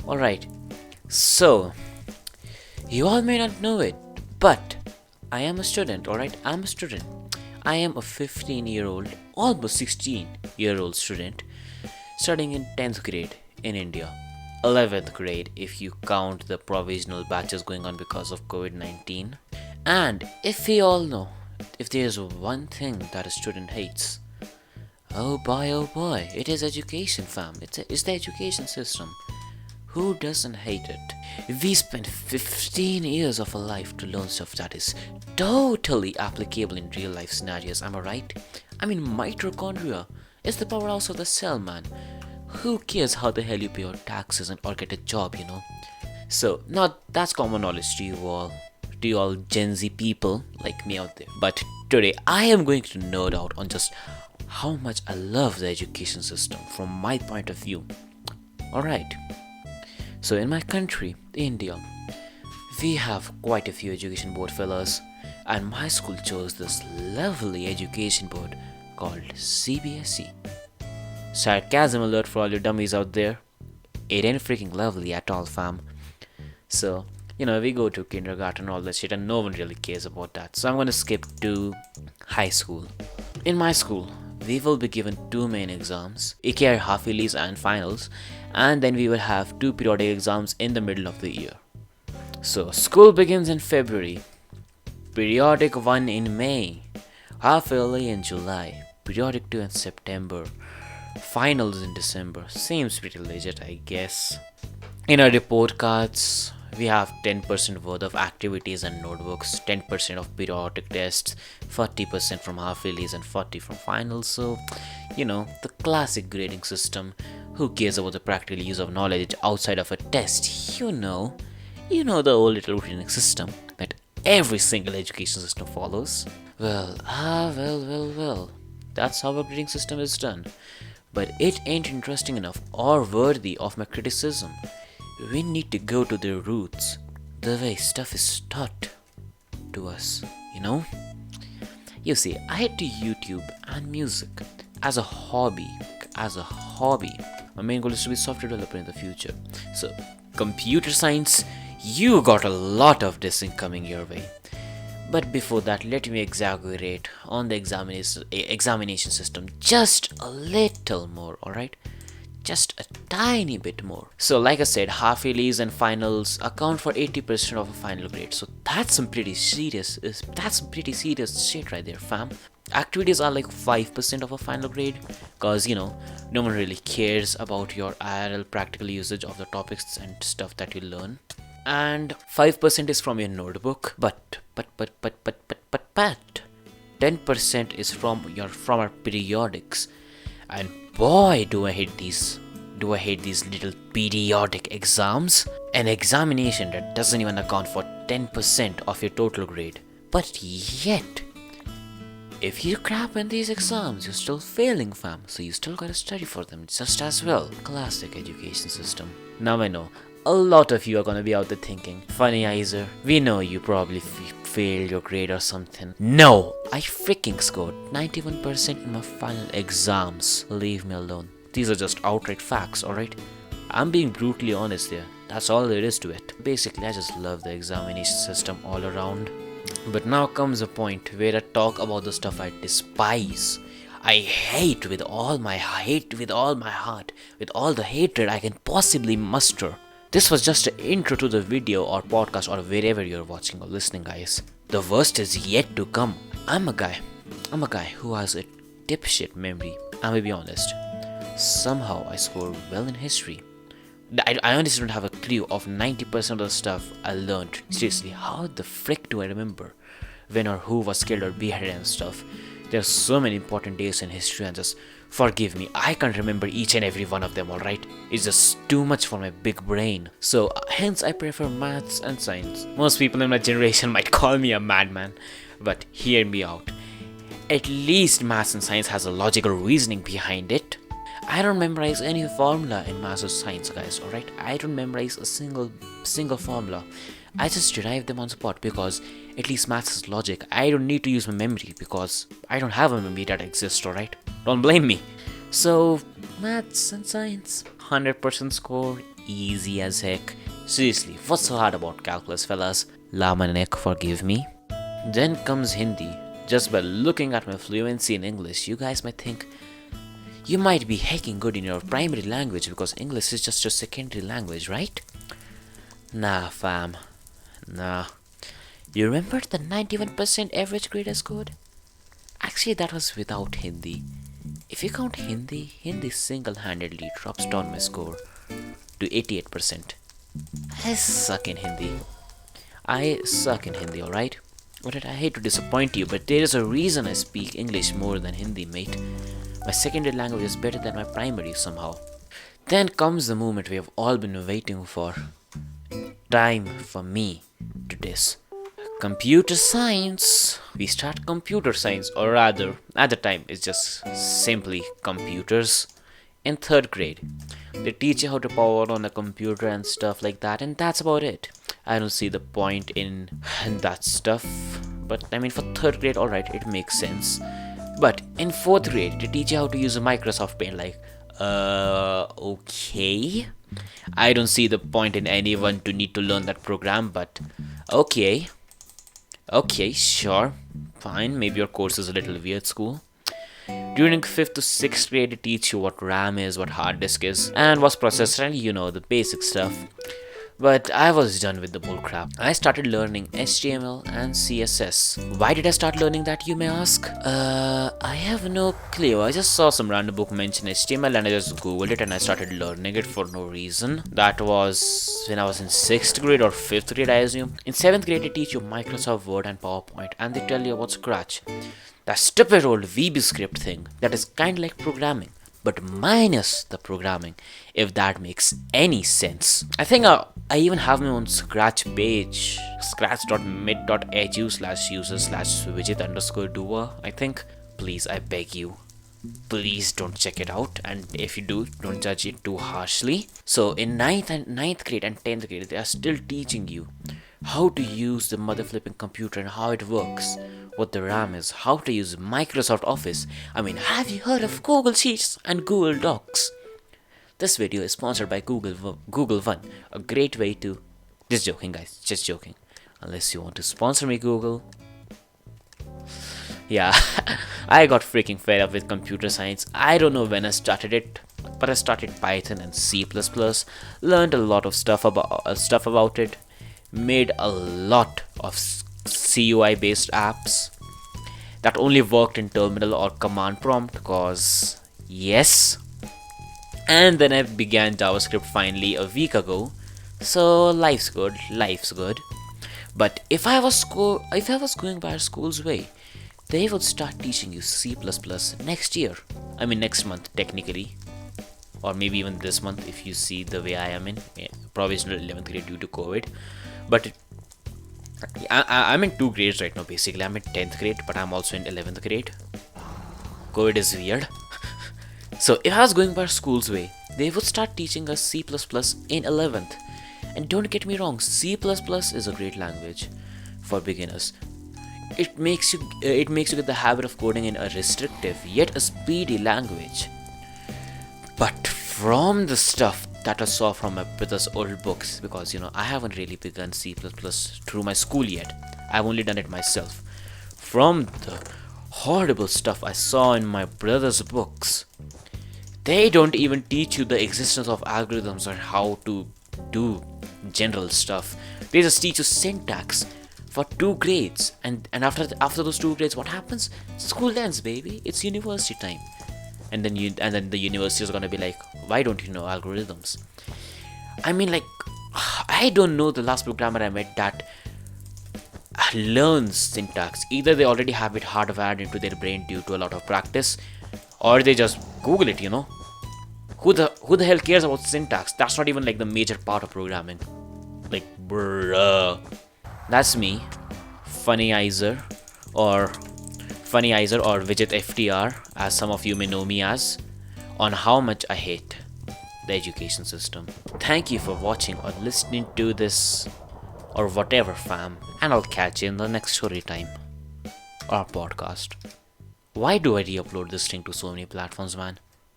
Alright, so you all may not know it, but I am a student, alright? I'm a student. I am a 15-year-old, almost 16-year-old student studying in 10th grade in India. 11th grade if you count the provisional batches going on because of COVID-19. And if we all know, if there's one thing that a student hates, oh boy, it is education, fam. It's the education system. Who doesn't hate it? We spend 15 years of our life to learn stuff that is totally applicable in real life scenarios, am I right? I mean, mitochondria is the powerhouse of the cell, man. Who cares how the hell you pay your taxes and or get a job, you know? So, now that's common knowledge to you all Gen Z people like me out there. But today, I am going to nerd out on just how much I love the education system from my point of view. Alright. So in my country, India, we have quite a few education board fellas, and my school chose this lovely education board called CBSE. Sarcasm alert for all your dummies out there. It ain't freaking lovely at all, fam. So, we go to kindergarten, all that shit, and no one really cares about that. So I'm gonna skip to high school. In my school, we will be given two main exams, aka half yearlies and finals, and then we will have two periodic exams in the middle of the year. So school begins in February, periodic 1 in May, half yearly in July, periodic 2 in September, finals in December. Seems pretty legit, I guess. In our report cards, we have 10% worth of activities and notebooks, 10% of periodic tests, 40% from half yearlies and 40% from finals. So, the classic grading system. Who cares about the practical use of knowledge outside of a test? The old little grading system that every single education system follows. Well. That's how a grading system is done. But it ain't interesting enough or worthy of my criticism. We need to go to the roots, the way stuff is taught to us, You see, I do YouTube and music as a hobby. My main goal is to be a software developer in the future. So, computer science, you got a lot of this coming your way. But before that, let me exaggerate on the examination system just a little more, alright? Just a tiny bit more. So like I said, half yearlies and finals account for 80% of a final grade. So that's some pretty serious shit right there, fam. Activities are like 5% of a final grade, cause no one really cares about your IRL practical usage of the topics and stuff that you learn. And 5% is from your notebook, but 10% is from our periodics. And boy, do I hate these little periodic exams. An examination that doesn't even account for 10% of your total grade. But yet, if you crap in these exams, you're still failing, fam. So you still gotta study for them just as well. Classic education system. Now I know, a lot of you are gonna be out there thinking, Funnyizer, we know you probably failed your grade or something. No, I freaking scored 91% in my final exams. Leave me alone. These are just outright facts, alright? I'm being brutally honest here. That's all there is to it. Basically, I just love the examination system all around. But now comes a point where I talk about the stuff I despise. I hate with all my heart, with all the hatred I can possibly muster. This was just an intro to the video or podcast or wherever you're watching or listening, guys. The worst is yet to come. I'm a guy who has a dipshit memory. I'm gonna be honest. Somehow I scored well in history. I honestly don't have a clue of 90% of the stuff I learned. Seriously, how the frick do I remember when or who was killed or beheaded and stuff? There's so many important days in history and just forgive me, I can't remember each and every one of them, alright? It's just too much for my big brain. So hence I prefer maths and science. Most people in my generation might call me a madman, but hear me out. At least maths and science has a logical reasoning behind it. I don't memorize any formula in maths or science, guys, alright? I don't memorize a single formula. I just derive them on spot because at least maths is logic. I don't need to use my memory because I don't have a memory that exists, alright? Don't blame me. So, maths and science, 100% score, easy as heck. Seriously, what's so hard about calculus, fellas? Lamanek, forgive me. Then comes Hindi. Just by looking at my fluency in English, you guys might think you might be hecking good in your primary language because English is just your secondary language, right? Nah, fam. Nah. You remember the 91% average grade I scored? Actually, that was without Hindi. If you count Hindi, Hindi single-handedly drops down my score to 88%. I suck in Hindi. Alright? Alright, I hate to disappoint you, but there is a reason I speak English more than Hindi, mate. My secondary language is better than my primary somehow. Then comes the moment we have all been waiting for. Time for me to diss. Computer science. We start computer science, or rather, at the time, it's just simply computers. In 3rd grade, they teach you how to power on a computer and stuff like that, and that's about it. I don't see the point in that stuff, but I mean, for 3rd grade, alright, it makes sense. But in 4th grade, they teach you how to use a Microsoft Paint, like, okay. I don't see the point in anyone to need to learn that program, but okay. Okay, sure, fine, maybe your course is a little weird, school. During 5th to 6th grade, they teach you what RAM is, what hard disk is, and what's processor, and you know, the basic stuff. But I was done with the bullcrap. I started learning HTML and CSS. Why did I start learning that, you may ask? I have no clue. I just saw some random book mention HTML and I just googled it and I started learning it for no reason. That was when I was in 6th grade or 5th grade, I assume. In 7th grade, they teach you Microsoft Word and PowerPoint and they tell you about Scratch. That stupid old VB script thing that is kind of like programming, but minus the programming, if that makes any sense. I think I even have my own Scratch page, scratch.mit.edu/user/widget_doer, I think. Please, I beg you, please don't check it out, and if you do, don't judge it too harshly. So in 9th grade and 10th grade, they are still teaching you how to use the mother flipping computer and how it works, what the RAM is, how to use Microsoft Office. I mean, have you heard of Google Sheets and Google Docs? This video is sponsored by Google One, a great way to... Just joking, guys, just joking. Unless you want to sponsor me, Google. Yeah, I got freaking fed up with computer science. I don't know when I started it, but I started Python and C++, learned a lot of stuff about it, made a lot of CUI based apps that only worked in terminal or command prompt, cause yes. And then I began JavaScript finally a week ago, so life's good. But if I was going by our school's way, they would start teaching you C++ next year. I mean next month technically, or maybe even this month if you see the way I am in provisional 11th grade due to COVID. But I'm in 2 grades right now basically. I'm in 10th grade, but I'm also in 11th grade. COVID is weird. So if I was going by our school's way, they would start teaching us C++ in 11th. And don't get me wrong, C++ is a great language for beginners. It makes you get the habit of coding in a restrictive yet a speedy language. But from the stuff that I saw from my brother's old books, because I haven't really begun C++ through my school yet, I've only done it myself. From the horrible stuff I saw in my brother's books, they don't even teach you the existence of algorithms or how to do general stuff. They just teach you syntax for 2 grades, and after those 2 grades, what happens? School ends, baby. It's university time. And then the university is gonna be like, why don't you know algorithms? I mean, like, I don't know the last programmer I met that learns syntax. Either they already have it hardwired into their brain due to a lot of practice, or they just Google it. Who the hell cares about syntax? That's not even like the major part of programming. Like, bruh. That's me, Funnyizer or Widget FTR, as some of you may know me as, on how much I hate the education system. Thank you for watching or listening to this or whatever, fam, and I'll catch you in the next story time or podcast. Why do I re-upload this thing to so many platforms, man?